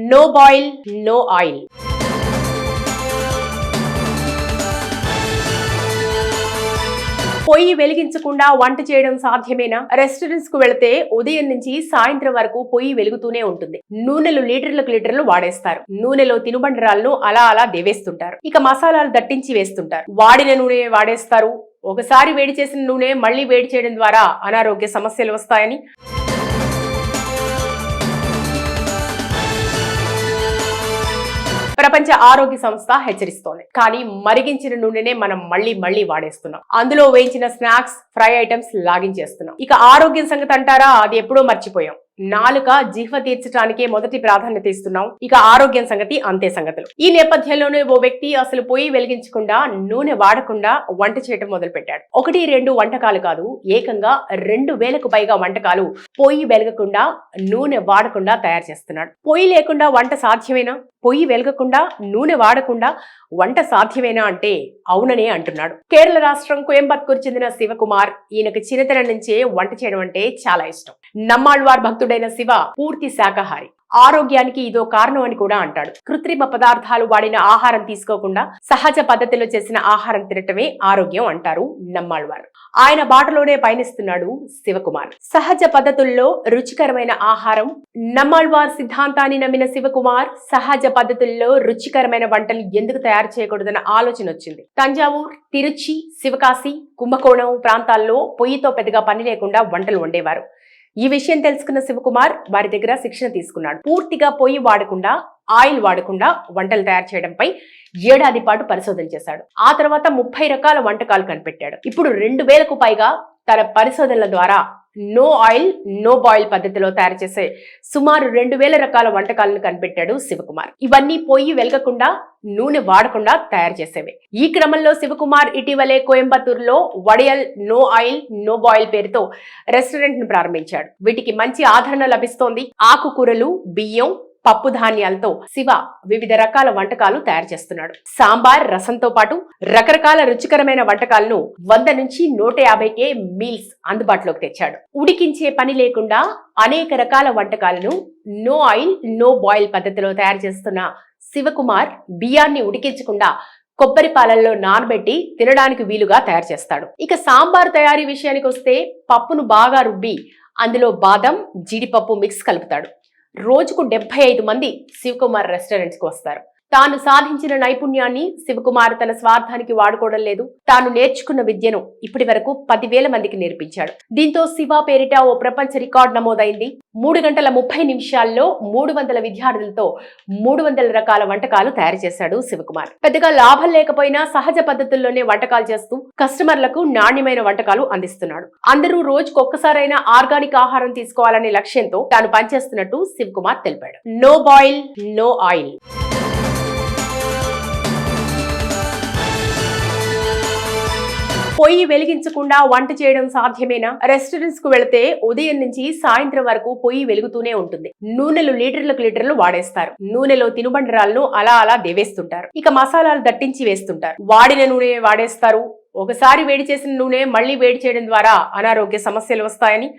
No boil no oil. పొయ్యి వెలిగించకుండా వంట చేయడం సాధ్యమేనా? రెస్టారెంట్స్ కు వెళితే ఉదయం నుంచి సాయంత్రం వరకు పొయ్యి వెలుగుతూనే ఉంటుంది. నూనెలు లీటర్లు వాడేస్తారు. నూనెలో తినుబండరాలను అలా దేవేస్తుంటారు. ఇక మసాలాలు దట్టించి వేస్తుంటారు. వాడిన నూనె వాడేస్తారు. ఒకసారి వేడి చేసిన నూనె మళ్లీ వేడి చేయడం ద్వారా అనారోగ్య సమస్యలు వస్తాయని ప్రపంచ ఆరోగ్య సంస్థ హెచ్చరిస్తోంది. కానీ మరిగించిన నూనెనే మనం మళ్లీ వాడేస్తున్నాం. అందులో వేయించిన స్నాక్స్, ఫ్రై ఐటమ్స్ లాగించేస్తున్నాం. ఇక ఆరోగ్యం సంగతి అంటారా, అది ఎప్పుడో మర్చిపోయాం. నాలుక జిహ్వ తీర్చడానికే మొదటి ప్రాధాన్యత ఇస్తున్నాం. ఇక ఆరోగ్యం సంగతి అంతే సంగతులు. ఈ నేపథ్యంలోనే ఓ వ్యక్తి అసలు పొయ్యి వెలిగించకుండా, నూనె వాడకుండా వంట చేయటం మొదలు పెట్టాడు. 1-2 వంటకాలు కాదు, ఏకంగా 2000కు పైగా వంటకాలు పొయ్యి వెలగకుండా, నూనె వాడకుండా తయారు చేస్తున్నాడు. పొయ్యి లేకుండా వంట సాధ్యమేనా? పొయ్యి వెలగకుండా, నూనె వాడకుండా వంట సాధ్యమేనా అంటే అవుననే అంటున్నాడు. కేరళ రాష్ట్రం కోయంబత్తూరు చెందిన శివకుమార్. ఈయనకు చిన్నతనం నుంచే వంట చేయడం అంటే చాలా ఇష్టం. నమ్మాళ్వార్ భక్తుడైన శివ పూర్తి శాకాహారి. ఆరోగ్యానికి ఇదో కారణం అని కూడా అంటాడు. కృత్రిమ పదార్థాలు వాడిన ఆహారం తీసుకోకుండా సహజ పద్ధతిలో చేసిన ఆహారం తినటమే ఆరోగ్యం అంటారు నమ్మాళ్వార్. ఆయన బాటలోనే పయనిస్తున్నాడు శివకుమార్. సహజ పద్ధతుల్లో రుచికరమైన ఆహారం. నమ్మాళ్వార్ సిద్ధాంతాన్ని నమ్మిన శివకుమార్ సహజ పద్ధతుల్లో రుచికరమైన వంటలు ఎందుకు తయారు చేయకూడదన్న ఆలోచన వచ్చింది. తంజావూర్, తిరుచి, శివకాశి, కుంభకోణం ప్రాంతాల్లో పొయ్యితో పెద్దగా పని లేకుండా వంటలు వండేవారు. ఈ విషయం తెలుసుకున్న శివకుమార్ వారి దగ్గర శిక్షణ తీసుకున్నాడు. పూర్తిగా పొయ్యి వాడకుండా, ఆయిల్ వాడకుండా వంటలు తయారు చేయడంపై ఏడాది పాటు పరిశోధన చేశాడు. ఆ తర్వాత 30 రకాల వంటకాలు కనిపెట్టాడు. ఇప్పుడు 2000కు పైగా తన పరిశోధనల ద్వారా నో ఆయిల్ నో బాయిల్ పద్ధతిలో తయారు చేసే సుమారు 2000 రకాల వంటకాలను కనిపెట్టాడు శివకుమార్. ఇవన్నీ పొయ్యి వెలగకుండా, నూనె వాడకుండా తయారు చేసేవే. ఈ క్రమంలో శివకుమార్ ఇటీవలే కోయంబత్తూరులో Vadiyal no oil no boil పేరుతో రెస్టారెంట్ ను ప్రారంభించాడు. వీటికి మంచి ఆదరణ లభిస్తోంది. ఆకుకూరలు, బియ్యం, పప్పు ధాన్యాలతో శివ వివిధ రకాల వంటకాలు తయారు చేస్తున్నాడు. సాంబార్, రసంతో పాటు రకరకాల రుచికరమైన వంటకాలను 100 నుంచి 150కే మీల్స్ అందుబాటులోకి తెచ్చాడు. ఉడికించే పని లేకుండా అనేక రకాల వంటకాలను నో ఆయిల్ నో బాయిల్ పద్ధతిలో తయారు చేస్తున్న శివకుమార్ బియ్యాన్ని ఉడికించకుండా కొబ్బరి పాలల్లో నానబెట్టి తినడానికి వీలుగా తయారు చేస్తాడు. ఇక సాంబార్ తయారీ విషయానికి వస్తే పప్పును బాగా రుబ్బి అందులో బాదం, జీడిపప్పు మిక్స్ కలుపుతాడు. రోజుకు 75 మంది శివకుమార్ రెస్టారెంట్స్ కు వస్తారు. తాను సాధించిన నైపుణ్యాన్ని శివకుమార్ తన స్వార్థానికి వాడుకోవడం లేదు. తాను నేర్చుకున్న విద్యను ఇప్పటి వరకు 10,000 మందికి నేర్పించాడు. దీంతో శివ పేరిట ఓ ప్రపంచ రికార్డు నమోదైంది. 3 గంటల 30 నిమిషాల్లో 300 విద్యార్థులతో 300 రకాల వంటకాలు తయారు చేశాడు శివకుమార్. పెద్దగా లాభం లేకపోయినా సహజ పద్ధతుల్లోనే వంటకాలు చేస్తూ కస్టమర్లకు నాణ్యమైన వంటకాలు అందిస్తున్నాడు. అందరూ రోజుకొక్కసారైనా ఆర్గానిక్ ఆహారం తీసుకోవాలనే లక్ష్యంతో తాను పనిచేస్తున్నట్టు శివకుమార్ తెలిపాడు. No boil no oil. పొయ్యి వెలిగించకుండా వంట చేయడం సాధ్యమేనా? రెస్టారెంట్స్ కు వెళితే ఉదయం నుంచి సాయంత్రం వరకు పొయ్యి వెలుగుతూనే ఉంటుంది. నూనెలు లీటర్లు వాడేస్తారు. నూనెలో తినుబండరాలను అలా దేవేస్తుంటారు. ఇక మసాలాలు దట్టించి వేస్తుంటారు. వాడిన నూనె వాడేస్తారు. ఒకసారి వేడి చేసిన నూనె మళ్లీ వేడి చేయడం ద్వారా అనారోగ్య సమస్యలు వస్తాయని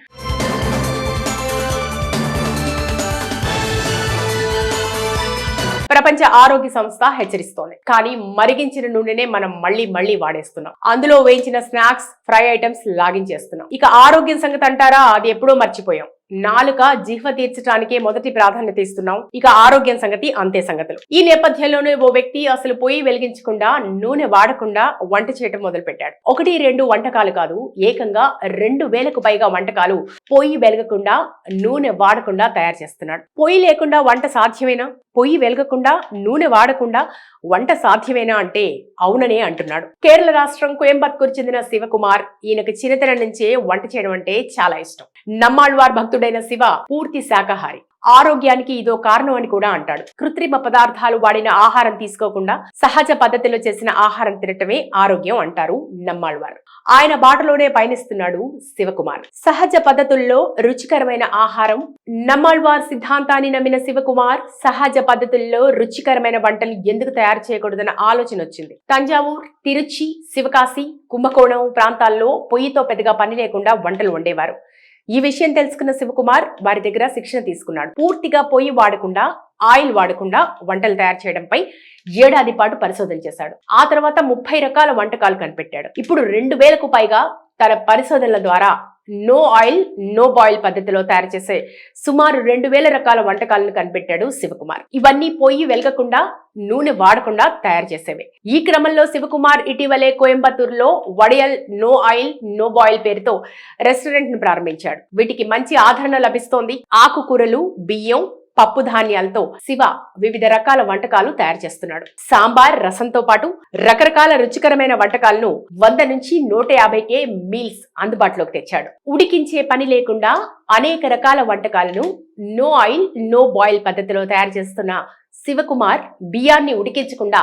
ప్రపంచ ఆరోగ్య సంస్థ హెచ్చరిస్తోంది. కానీ మరిగించిన నూనెనే మనం మళ్లీ వాడేస్తున్నాం. అందులో వేయించిన స్నాక్స్, ఫ్రై ఐటమ్స్ లాగించేస్తున్నాం. ఇక ఆరోగ్యం సంగతి అంటారా, అది ఎప్పుడో మర్చిపోయాం. నాలుక జిహ్వ తీర్చడానికే మొదటి ప్రాధాన్యత ఇస్తున్నాం. ఇక ఆరోగ్యం సంగతి అంతే సంగతులు. ఈ నేపథ్యంలోనే ఓ వ్యక్తి అసలు పొయ్యి వెలిగించకుండా, నూనె వాడకుండా వంట చేయటం మొదలు పెట్టాడు. 1-2 వంటకాలు కాదు, ఏకంగా 2000కు పైగా వంటకాలు పొయ్యి వెలగకుండా, నూనె వాడకుండా తయారు చేస్తున్నాడు. పొయ్యి లేకుండా వంట సాధ్యమేనా? పొయ్యి వెలగకుండా, నూనె వాడకుండా వంట సాధ్యమేనా అంటే అవుననే అంటున్నాడు. కేరళ రాష్ట్రం కోయంబత్తూరు చెందిన శివకుమార్. ఈయనకు చిన్నతనం నుంచే వంట చేయడం అంటే చాలా ఇష్టం. నమ్మాళ్వార్ భక్తుడైన శివ పూర్తి శాకాహారి. ఆరోగ్యానికి ఇదో కారణం అని కూడా అంటాడు. కృత్రిమ పదార్థాలు వాడిన ఆహారం తీసుకోకుండా సహజ పద్ధతిలో చేసిన ఆహారం తినటమే ఆరోగ్యం అంటారు నమ్మాళ్వార్. ఆయన బాటలోనే పయనిస్తున్నాడు శివకుమార్. సహజ పద్ధతుల్లో రుచికరమైన ఆహారం. నమ్మాళ్వార్ సిద్ధాంతాన్ని నమ్మిన శివకుమార్ సహజ పద్ధతుల్లో రుచికరమైన వంటలు ఎందుకు తయారు చేయకూడదన్న ఆలోచన వచ్చింది. తంజావూర్, తిరుచి, శివకాశి, కుంభకోణం ప్రాంతాల్లో పొయ్యితో పెద్దగా పని లేకుండా వంటలు వండేవారు. ఈ విషయం తెలుసుకున్న శివకుమార్ వారి దగ్గర శిక్షణ తీసుకున్నాడు. పూర్తిగా పొయ్యి వాడకుండా, ఆయిల్ వాడకుండా వంటలు తయారు చేయడంపై ఏడాది పాటు పరిశోధన చేశాడు. ఆ తర్వాత 30 రకాల వంటకాలు కనిపెట్టాడు. ఇప్పుడు 2000కు పైగా తన పరిశోధనల ద్వారా నో ఆయిల్ నో బాయిల్ పద్ధతిలో తయారు చేసే సుమారు 2000 రకాల వంటకాలను కనిపెట్టాడు శివకుమార్. ఇవన్నీ పొయ్యి వెలగకుండా, నూనె వాడకుండా తయారు చేసేవే. ఈ క్రమంలో శివకుమార్ ఇటీవలే కోయంబత్తూరులో Vadiyal no oil no boil పేరుతో రెస్టారెంట్ ను ప్రారంభించాడు. వీటికి మంచి ఆదరణ లభిస్తోంది. ఆకుకూరలు, బియ్యం, పప్పు ధాన్యాలతో శివ వివిధ రకాల వంటకాలు తయారు చేస్తున్నాడు. సాంబార్, రసంతో పాటు రకరకాల రుచికరమైన వంటకాలను 100 నుంచి 150కే మీల్స్ అందుబాటులోకి తెచ్చాడు. ఉడికించే పని లేకుండా అనేక రకాల వంటకాలను నో ఆయిల్ నో బాయిల్ పద్ధతిలో తయారు చేస్తున్న శివకుమార్ బియ్యాన్ని ఉడికించకుండా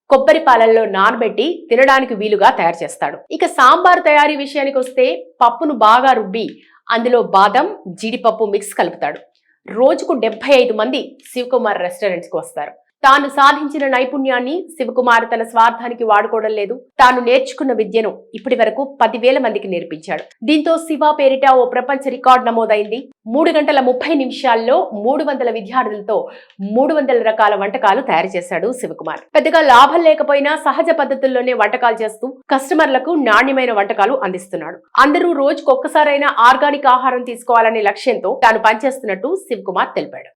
కొబ్బరి పాలల్లో నానబెట్టి తినడానికి వీలుగా తయారు చేస్తాడు. ఇక సాంబార్ తయారీ విషయానికి వస్తే పప్పును బాగా రుబ్బి అందులో బాదం, జీడిపప్పు మిక్స్ కలుపుతాడు. రోజుకు 75 మంది శివకుమార్ రెస్టారెంట్స్ కు వస్తారు. తాను సాధించిన నైపుణ్యాన్ని శివకుమార్ తన స్వార్థానికి వాడుకోవడం లేదు. తాను నేర్చుకున్న విద్యను ఇప్పటి వరకు 10,000 మందికి నేర్పించాడు. దీంతో శివ పేరిట ఓ ప్రపంచ రికార్డు నమోదైంది. 3 గంటల 30 నిమిషాల్లో 300 విద్యార్థులతో 300 రకాల వంటకాలు తయారు చేశాడు శివకుమార్. పెద్దగా లాభం లేకపోయినా సహజ పద్ధతుల్లోనే వంటకాలు చేస్తూ కస్టమర్లకు నాణ్యమైన వంటకాలు అందిస్తున్నాడు. అందరూ రోజుకొక్కసారైనా ఆర్గానిక్ ఆహారం తీసుకోవాలనే లక్ష్యంతో తాను పనిచేస్తున్నట్టు శివకుమార్ తెలిపాడు.